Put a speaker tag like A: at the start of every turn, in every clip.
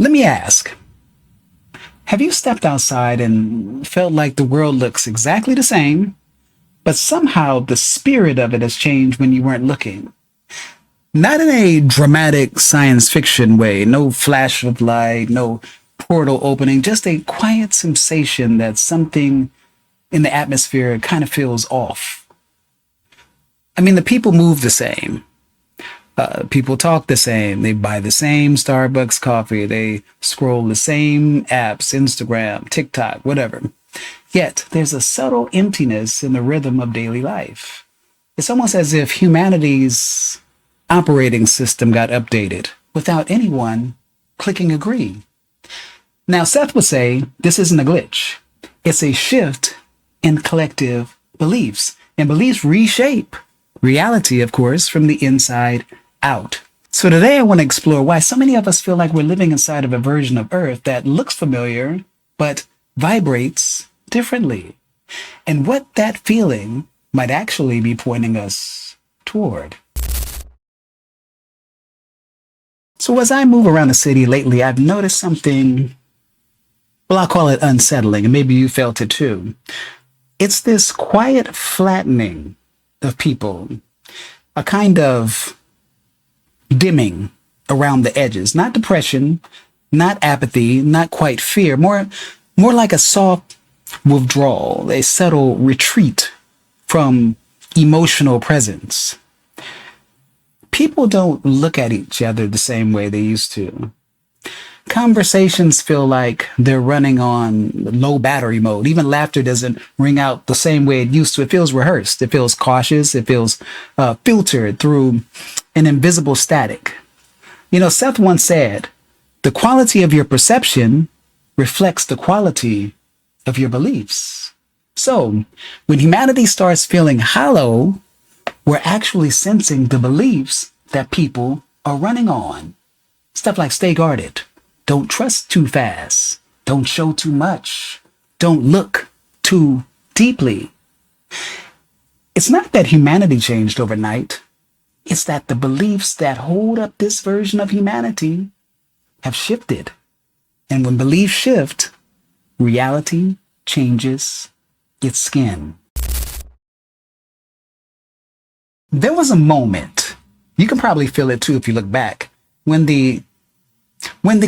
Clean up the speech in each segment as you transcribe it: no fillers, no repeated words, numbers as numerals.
A: Let me ask, have you stepped outside and felt like the world looks exactly the same, but somehow the spirit of it has changed when you weren't looking? Not in a dramatic science fiction way, no flash of light, no portal opening, just a quiet sensation that something in the atmosphere kind of feels off. I mean, the people move the same. People talk the same. They buy the same Starbucks coffee. They scroll the same apps, Instagram, TikTok, whatever. Yet there's a subtle emptiness in the rhythm of daily life. It's almost as if humanity's operating system got updated without anyone clicking agree. Now, Seth would say this isn't a glitch. It's a shift in collective beliefs. And beliefs reshape reality, of course, from the inside out. So today I want to explore why so many of us feel like we're living inside of a version of Earth that looks familiar, but vibrates differently. And what that feeling might actually be pointing us toward. So as I move around the city lately, I've noticed something, well, I'll call it unsettling, and maybe you felt it too. It's this quiet flattening of people, a kind of dimming around the edges, not depression, not apathy, not quite fear, more like a soft withdrawal, a subtle retreat from emotional presence. People don't look at each other the same way they used to. Conversations feel like they're running on low battery mode. Even laughter doesn't ring out the same way it used to. It feels rehearsed. It feels cautious. It feels filtered through an invisible static. You know, Seth once said, the quality of your perception reflects the quality of your beliefs. So when humanity starts feeling hollow, we're actually sensing the beliefs that people are running on. Stuff like stay guarded. Don't trust too fast. Don't show too much. Don't look too deeply. It's not that humanity changed overnight. It's that the beliefs that hold up this version of humanity have shifted. And when beliefs shift, reality changes its skin. There was a moment, you can probably feel it too if you look back, when the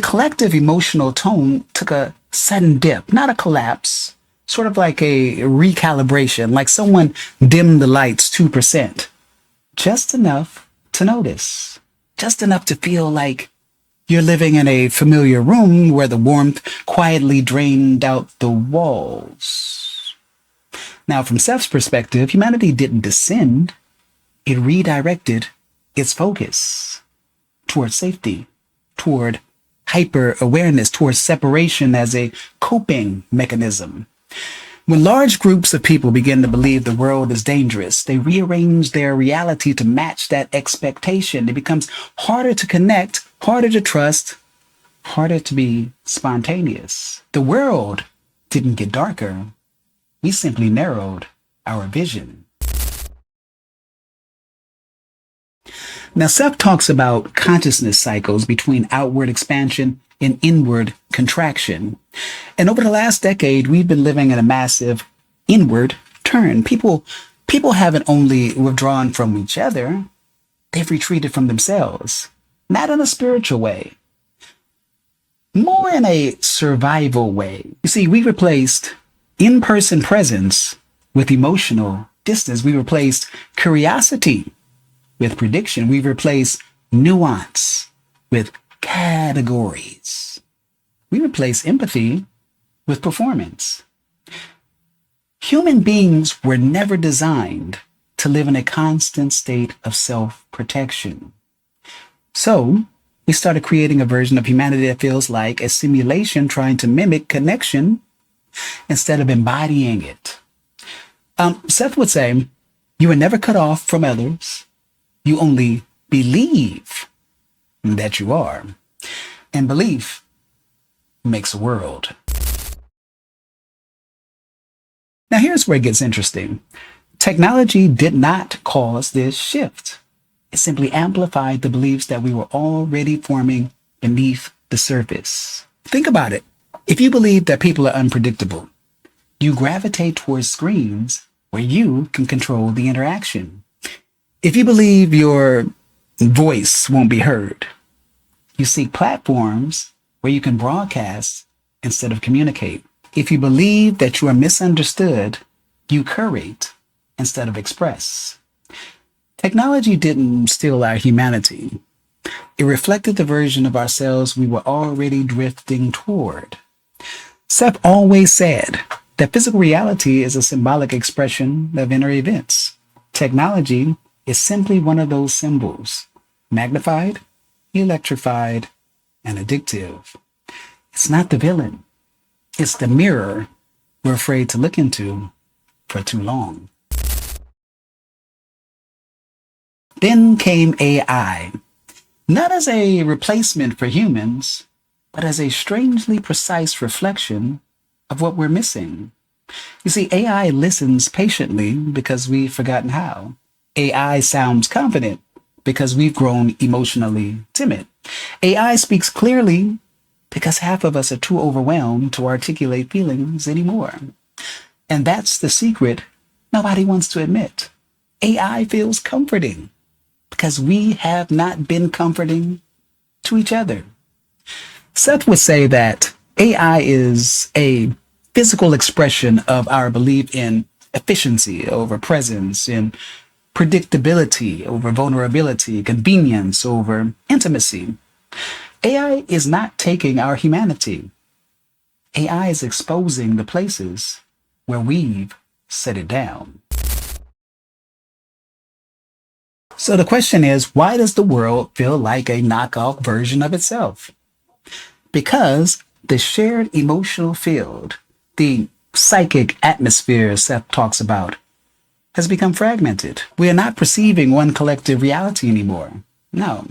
A: collective emotional tone took a sudden dip, not a collapse, sort of like a recalibration, like someone dimmed the lights 2%, just enough to notice, just enough to feel like you're living in a familiar room where the warmth quietly drained out the walls. Now, from Seth's perspective, humanity didn't descend. It redirected its focus toward safety, toward hyper awareness, toward separation as a coping mechanism. When large groups of people begin to believe the world is dangerous, they rearrange their reality to match that expectation. It becomes harder to connect, harder to trust, harder to be spontaneous. The world didn't get darker. We simply narrowed our vision. Now, Seth talks about consciousness cycles between outward expansion and inward contraction. And over the last decade, we've been living in a massive inward turn. People haven't only withdrawn from each other, they've retreated from themselves. Not in a spiritual way, more in a survival way. You see, we replaced in-person presence with emotional distance. We replaced curiosity with prediction. We've replaced nuance with categories. We replace empathy with performance. Human beings were never designed to live in a constant state of self-protection. So we started creating a version of humanity that feels like a simulation trying to mimic connection instead of embodying it. Seth would say, you were never cut off from others. You only believe that you are. And belief makes a world. Now here's where it gets interesting. Technology did not cause this shift. It simply amplified the beliefs that we were already forming beneath the surface. Think about it. If you believe that people are unpredictable, you gravitate towards screens where you can control the interaction. If you believe your voice won't be heard, you seek platforms where you can broadcast instead of communicate. If you believe that you are misunderstood, you curate instead of express. Technology didn't steal our humanity. It reflected the version of ourselves we were already drifting toward. Seth always said that physical reality is a symbolic expression of inner events. Technology is simply one of those symbols, magnified, electrified, and addictive. It's not the villain. It's the mirror we're afraid to look into for too long. Then came AI, not as a replacement for humans, but as a strangely precise reflection of what we're missing. You see, AI listens patiently because we've forgotten how. AI sounds confident because we've grown emotionally timid. AI speaks clearly because half of us are too overwhelmed to articulate feelings anymore. And that's the secret nobody wants to admit. AI feels comforting because we have not been comforting to each other. Seth would say that AI is a physical expression of our belief in efficiency over presence, in predictability over vulnerability, convenience over intimacy. AI is not taking our humanity. AI is exposing the places where we've set it down. So the question is, why does the world feel like a knockoff version of itself? Because the shared emotional field, the psychic atmosphere Seth talks about, has become fragmented. We are not perceiving one collective reality anymore. No,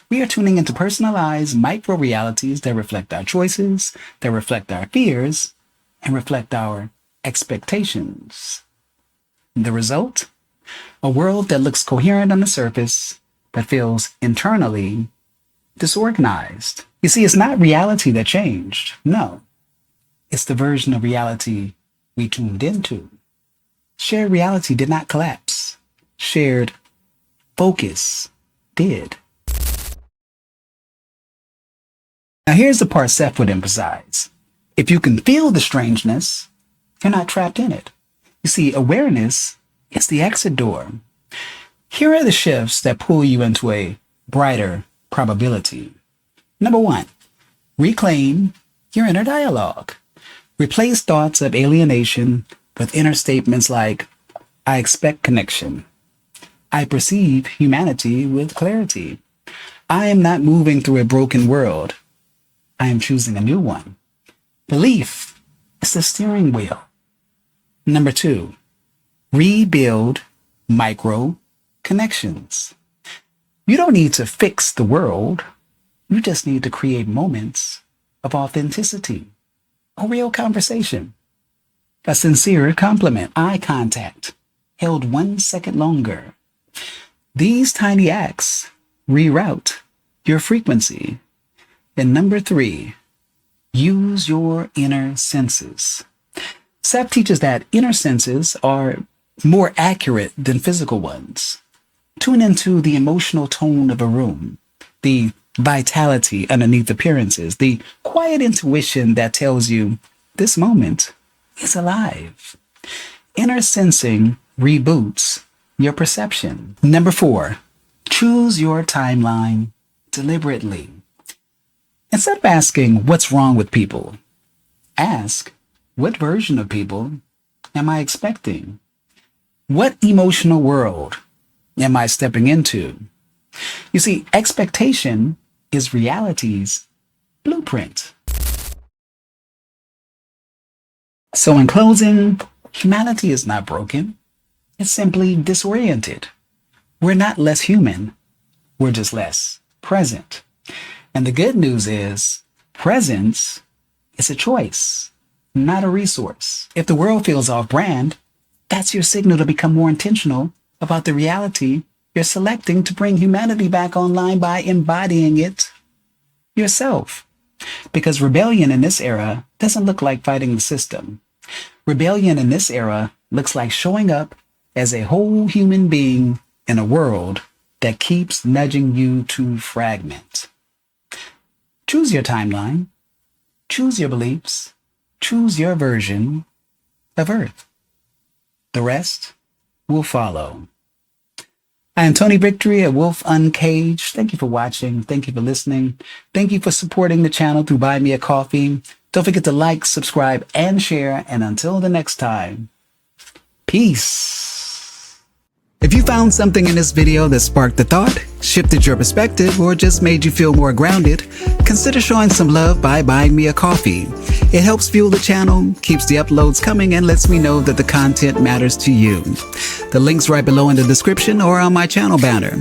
A: we are tuning into personalized micro realities that reflect our choices, that reflect our fears, and reflect our expectations. The result? A world that looks coherent on the surface, but feels internally disorganized. You see, it's not reality that changed. No, it's the version of reality we tuned into. Shared reality did not collapse. Shared focus did. Now here's the part Seth would emphasize. If you can feel the strangeness, you're not trapped in it. You see, awareness is the exit door. Here are the shifts that pull you into a brighter probability. Number one, reclaim your inner dialogue. Replace thoughts of alienation with inner statements like, I expect connection. I perceive humanity with clarity. I am not moving through a broken world. I am choosing a new one. Belief is the steering wheel. Number two, rebuild micro connections. You don't need to fix the world. You just need to create moments of authenticity, a real conversation, a sincere compliment, eye contact, held 1 second longer. These tiny acts reroute your frequency. And number three, use your inner senses. Seth teaches that inner senses are more accurate than physical ones. Tune into the emotional tone of a room, the vitality underneath appearances, the quiet intuition that tells you this moment is alive. Inner sensing reboots your perception. Number four, choose your timeline deliberately. Instead of asking what's wrong with people, ask what version of people am I expecting? What emotional world am I stepping into? You see, expectation is reality's blueprint. So in closing, humanity is not broken. It's simply disoriented. We're not less human. We're just less present. And the good news is presence is a choice, not a resource. If the world feels off brand, that's your signal to become more intentional about the reality you're selecting to bring humanity back online by embodying it yourself. Because rebellion in this era doesn't look like fighting the system. Rebellion in this era looks like showing up as a whole human being in a world that keeps nudging you to fragment. Choose your timeline. Choose your beliefs. Choose your version of Earth. The rest will follow. I am Tony Victory at Wolf Uncaged. Thank you for watching. Thank you for listening. Thank you for supporting the channel through Buy Me a Coffee. Don't forget to like, subscribe, and share. And until the next time, peace. If you found something in this video that sparked a thought, shifted your perspective, or just made you feel more grounded, consider showing some love by buying me a coffee. It helps fuel the channel, keeps the uploads coming, and lets me know that the content matters to you. The link's right below in the description or on my channel banner.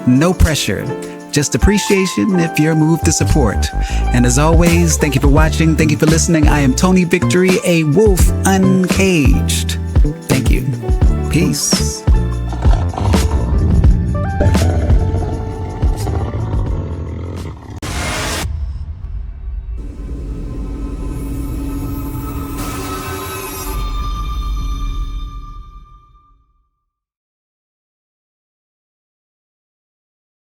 A: No pressure, just appreciation if you're moved to support. And as always, thank you for watching, thank you for listening. I am Tony Victory, a Wolf Uncaged. Thank you. Peace.